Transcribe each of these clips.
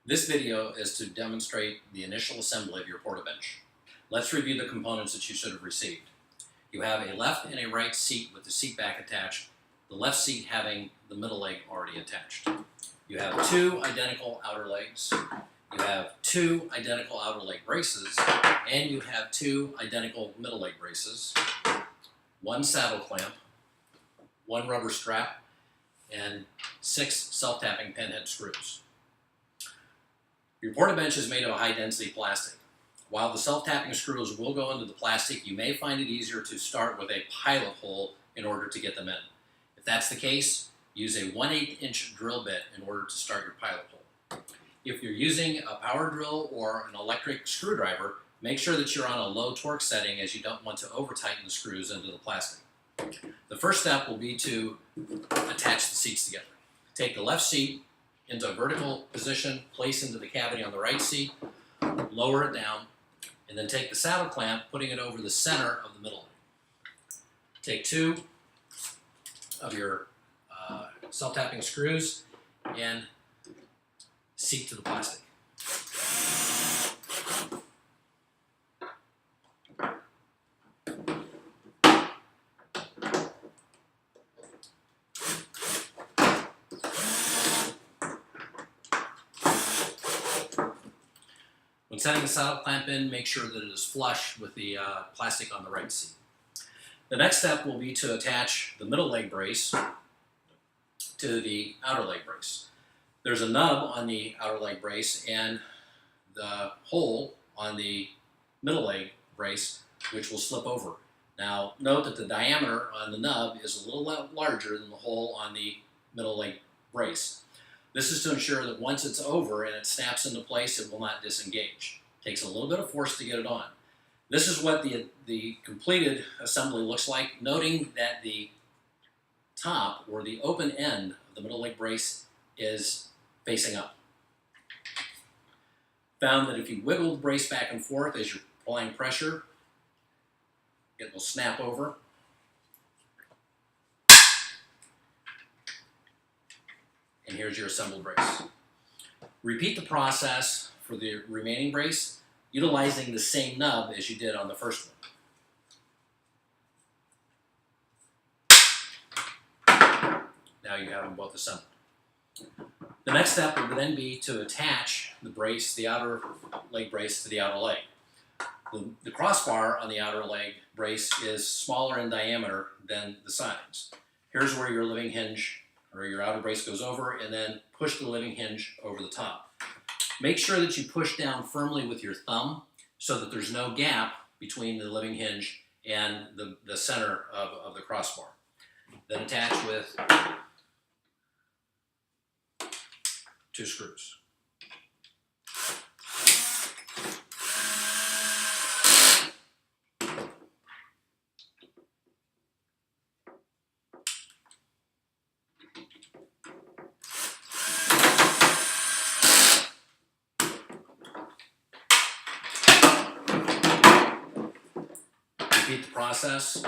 This video is to demonstrate the initial assembly of your portabench. Let's review the components that you should have received. You have a left and a right seat with the seat back attached, the left seat having the middle leg already attached. You have two identical outer legs, you have two identical outer leg braces, and you have two identical middle leg braces, one saddle clamp, one rubber strap, and 6 self-tapping pinhead screws. Your portabench is made of a high-density plastic. While the self-tapping screws will go into the plastic, you may find it easier to start with a pilot hole in order to get them in. If that's the case, use a 1/8 inch drill bit in order to start your pilot hole. If you're using a power drill or an electric screwdriver, make sure that you're on a low torque setting, as you don't want to over-tighten the screws into the plastic. The first step will be to attach the seats together. Take the left seat into a vertical position, place into the cavity on the right seat, lower it down, and then take the saddle clamp, putting it over the center of the middle leg. Take 2 of your self-tapping screws and seat to the plastic. When setting the saddle clamp in, make sure that it is flush with the plastic on the right seat. The next step will be to attach the middle leg brace to the outer leg brace. There's a nub on the outer leg brace and the hole on the middle leg brace, which will slip over. Now, note that the diameter on the nub is a little larger than the hole on the middle leg brace. This is to ensure that once it's over and it snaps into place, it will not disengage. It takes a little bit of force to get it on. This is what the completed assembly looks like, noting that the top, or the open end of the middle leg brace, is facing up. Found that if you wiggle the brace back and forth as you're applying pressure, it will snap over. And here's your assembled brace. Repeat the process for the remaining brace, utilizing the same nub as you did on the first one. Now you have them both assembled. The next step would then be to attach the brace, the outer leg brace, to the outer leg. The crossbar on the outer leg brace is smaller in diameter than the sides. Here's where your living hinge or your outer brace goes over, and then push the living hinge over the top. Make sure that you push down firmly with your thumb so that there's no gap between the living hinge and the center of the crossbar. Then attach with 2 screws. Repeat the process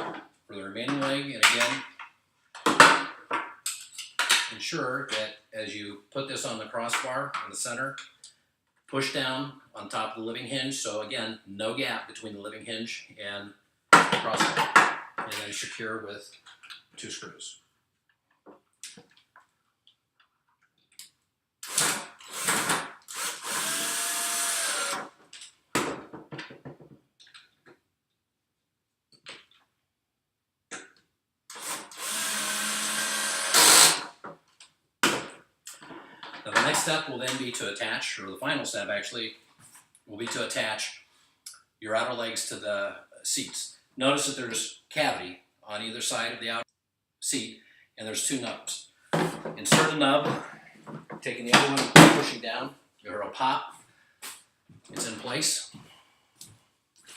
for the remaining leg, and again, ensure that as you put this on the crossbar in the center, push down on top of the living hinge, so again, no gap between the living hinge and the crossbar, and then secure with 2 screws. Now the next step will then be to attach, or the final step actually, will be to attach your outer legs to the seats. Notice that there's cavity on either side of the outer seat, and there's 2 nubs. Insert a nub, taking the other one, pushing down, you hear a pop, it's in place.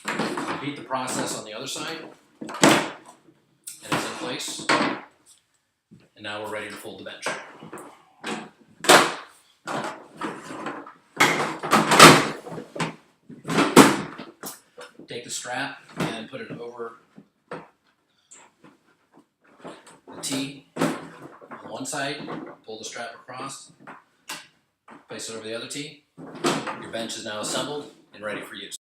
Repeat the process on the other side, and it's in place. And now we're ready to fold the bench. Take the strap and put it over the T on one side, pull the strap across, place it over the other T, Your bench is now assembled and ready for use.